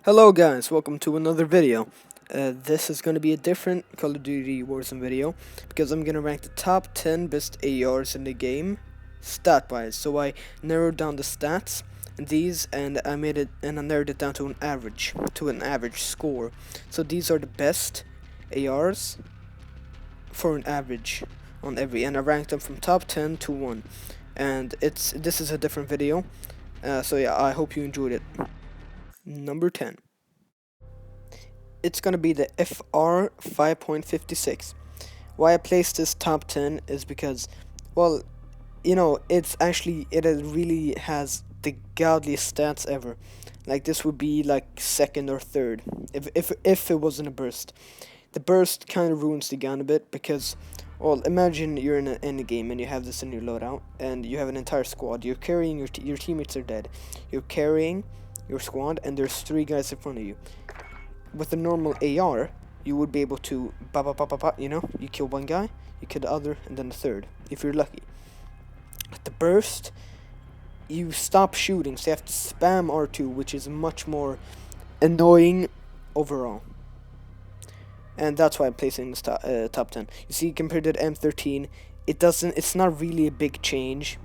Hello guys, welcome to another video. This is going to be a different Call of Duty Warzone video because I'm going to rank the top 10 best ARs in the game stat wise. So I narrowed down the stats and these and I narrowed it down to an average score. So these are the best ARs for an average on every, and I ranked them from top 10 to 1. And this is a different video. So yeah, I hope you enjoyed it. Number 10. It's gonna be the FR 5.56. Why I placed this top 10 is because, well, it really has the godliest stats ever. Like this would be like second or third if it wasn't a burst. The burst kind of ruins the gun a bit because, well, imagine you're in a game and you have this in your loadout and you have an entire squad. You're carrying your teammates are dead. You're carrying your squad and there's 3 guys in front of you. With a normal AR, you would be able to you kill one guy, you kill the other, and then the third, if you're lucky. With the burst, you stop shooting, so you have to spam R2, which is much more annoying overall. And that's why I'm placing this top 10. You see, compared to the M13, it's not really a big change.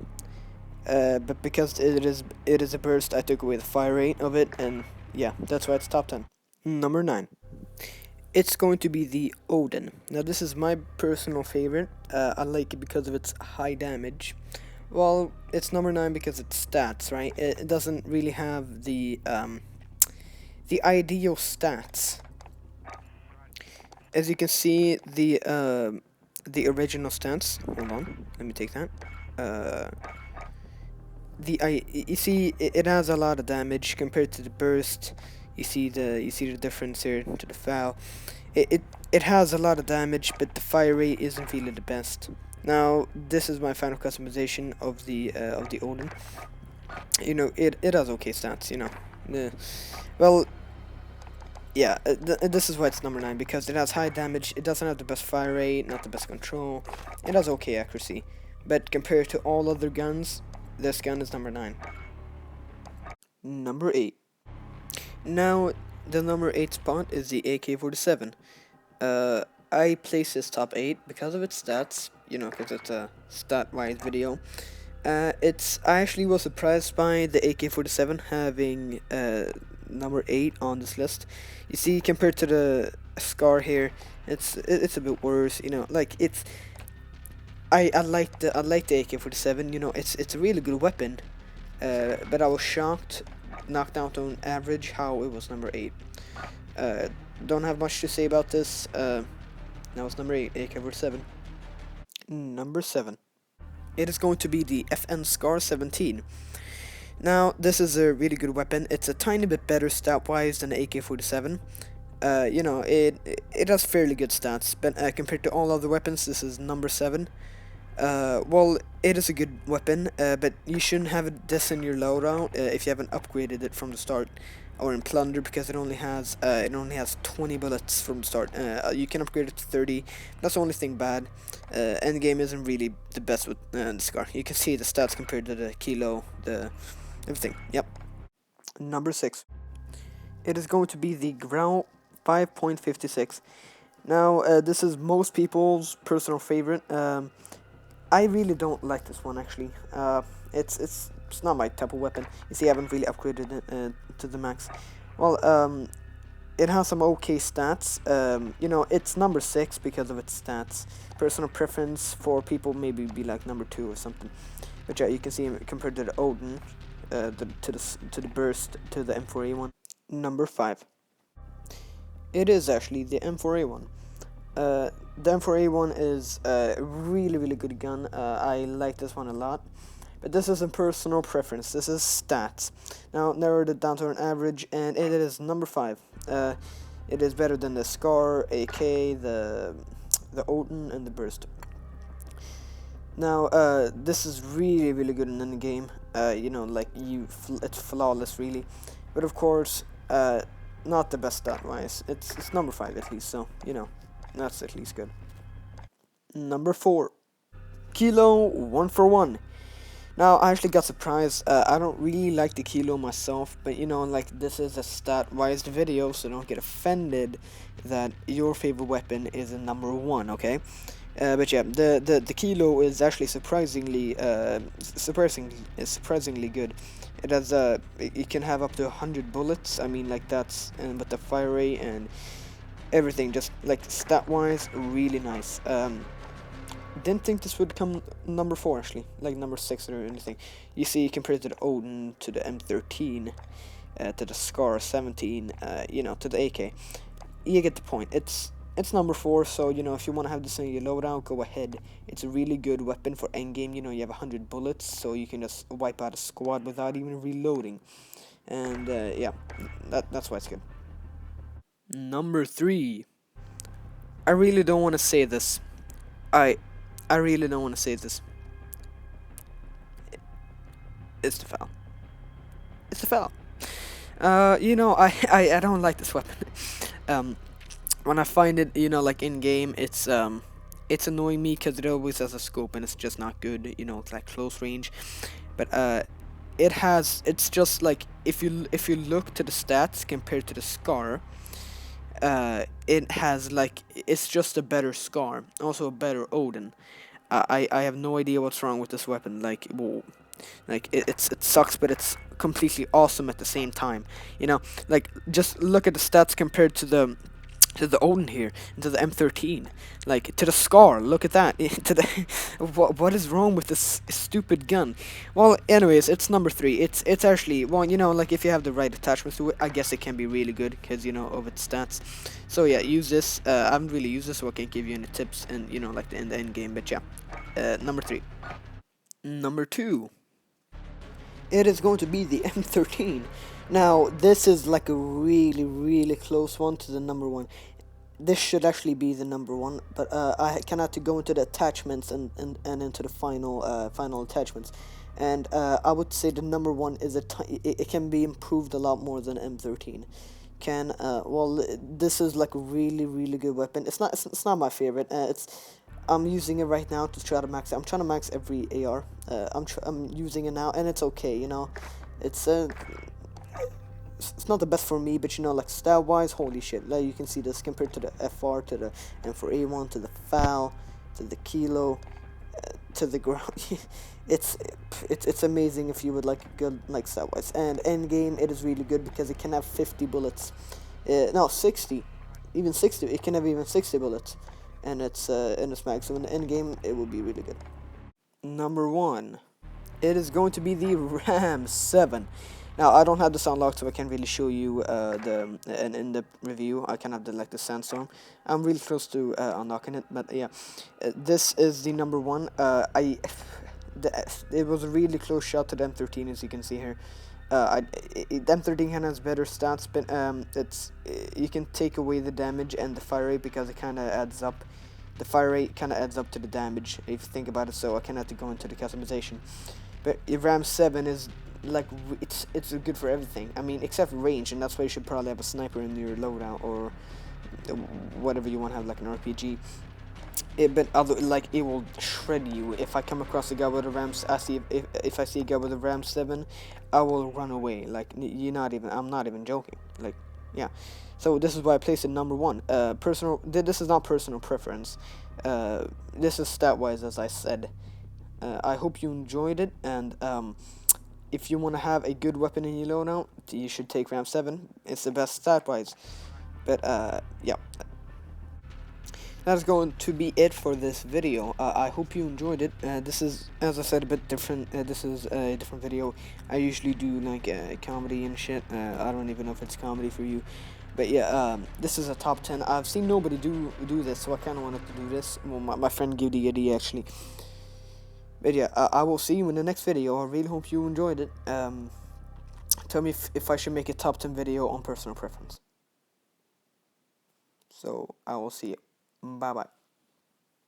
But because it is a burst, I took away the fire rate of it, and yeah, that's why it's top 10. Number 9. It's going to be the Odin. Now this is my personal favorite. I like it because of its high damage. Well, it's number 9 because it's stats, right? It doesn't really have the ideal stats. As you can see, the original stats. Hold on, let me take that. You see, it has a lot of damage compared to the burst. You see the difference here to the foul. It has a lot of damage, but the fire rate isn't really the best. Now this is my final customization of the Odin. You know, it has okay stats. You know, well, yeah. This is why it's number 9, because it has high damage. It doesn't have the best fire rate, not the best control. It has okay accuracy, but compared to all other guns, this gun is number 9. Number 8. Now, the number 8 spot is the AK-47. I place this top 8 because of its stats, you know, because it's a stat-wise video. I actually was surprised by the AK-47 having number 8 on this list. You see, compared to the SCAR here, it's a bit worse, you know, like I like the AK-47, you know, it's a really good weapon. But I was shocked, knocked down to an average, how it was number 8. Don't have much to say about this. That was number 8, AK-47. Number 7. It is going to be the FN SCAR 17. Now, this is a really good weapon. It's a tiny bit better stat-wise than the AK-47. You know, it has fairly good stats, but compared to all other weapons, this is number 7. Well, it is a good weapon, but you shouldn't have this in your loadout if you haven't upgraded it from the start, or in plunder, because it only has 20 bullets from the start. You can upgrade it to 30. That's the only thing bad. Endgame isn't really the best with the SCAR. You can see the stats compared to the kilo, the everything. Yep. Number 6. It is going to be the Grau 5.56. Now, this is most people's personal favorite. I really don't like this one, actually. It's not my type of weapon. You see, I haven't really upgraded it to the max. Well, it has some okay stats. You know, it's number 6 because of its stats. Personal preference for people maybe be like number 2 or something. But yeah, you can see compared to the Odin, to the burst, to the M4A1. Number 5. It is actually the M4A1. The M4A1 is a really good gun. I like this one a lot. But this is a personal preference. This is stats. Now, narrowed it down to an average, and it is number 5. It is better than the SCAR, AK, the Odin, and the Burst. Now, this is really good in the game. You know, like it's flawless, really. But of course, not the best stat-wise. It's number 5 at least. So you know, that's at least good. Number 4. Kilo 1 for 1. Now, I actually got surprised. I don't really like the kilo myself, but you know, like this is a stat-wise video, so don't get offended that your favorite weapon is a number one, okay? But yeah, the kilo is actually surprisingly good. It has it can have up to 100 bullets. I mean, like that's and with the fire rate and everything, just like stat-wise, really nice. Didn't think this would come number 4 actually, like number 6 or anything. You see, compared to the Odin, to the M13, to the Scar 17, you know, to the AK, you get the point. It's number 4, so you know if you want to have this in your loadout, go ahead. It's a really good weapon for endgame. You know, you have 100 bullets, so you can just wipe out a squad without even reloading. And yeah, that's why it's good. Number 3. I really don't want to say this. I I really don't want to say this. It's the foul. It's the foul. You know, I don't like this weapon. um, when I find it, you know, like in game, it's annoying me because it always has a scope and it's just not good. You know, it's like close range. But it's just like if you look to the stats compared to the Scar, it has like it's just a better Scar, also a better Odin. I have no idea what's wrong with this weapon. Like, whoa. Like it sucks, but it's completely awesome at the same time. You know, like just look at the stats compared to the Odin here, and to the M13, like to the Scar. Look at that. To the what is wrong with this stupid gun? Well, anyways, it's number 3. It's actually, well, you know, like if you have the right attachments to it, I guess it can be really good because you know of its stats. So yeah, use this. I haven't really used this, so I can't give you any tips and you know like in the end game. But yeah, number 3. Number 2. It is going to be the M13. Now, this is like a really, really close one to the number 1. This should actually be the number 1, but I cannot to go into the attachments and into the final attachments. And I would say the number 1 is it can be improved a lot more than M13 can. Well, this is like a really, really good weapon. It's not my favorite. I'm using it right now to try to max it. I'm trying to max every AR. I'm using it now, and it's okay. You know, it's it's not the best for me, but you know, like stat wise, holy shit! Like you can see this compared to the FR, to the M4A1, to the FAL, to the Kilo, to the ground. it's amazing if you would like good like stat wise. And end game, it is really good because it can have 50 bullets. No, 60, even 60. It can have even 60 bullets, and it's mag. So in the end game, it will be really good. Number 1. It is going to be the Ram 7. Now, I don't have this unlocked, so I can't really show you an in-depth review. I can have the sandstorm. I'm really close to unlocking it, but yeah, this is the number 1. It was a really close shot to the M13, as you can see here. The M13 kind of has better stats, but you can take away the damage and the fire rate because it kind of adds up. The fire rate kind of adds up to the damage if you think about it. So I kind of have to go into the customization. But RAM 7 is like it's good for everything. I mean, except range, and that's why you should probably have a sniper in your loadout or whatever you want to have, like an RPG. But like it will shred you. If I come across a guy with a if I see a guy with a RAM 7, I will run away. Like I'm not even joking. Like yeah. So this is why I placed it number 1. This is not personal preference. This is stat wise, as I said. I hope you enjoyed it, and if you want to have a good weapon in your loadout, you should take RAM 7. It's the best stat wise. But yeah, that's going to be it for this video. I hope you enjoyed it. This is, as I said, a bit different. This is a different video. I usually do like comedy and shit. I don't even know if it's comedy for you. But yeah, this is a top 10. I've seen nobody do this, so I kind of wanted to do this. Well, my friend gave the idea actually. But yeah, I will see you in the next video. I really hope you enjoyed it. Tell me if I should make a top 10 video on personal preference. So I will see you. Bye bye.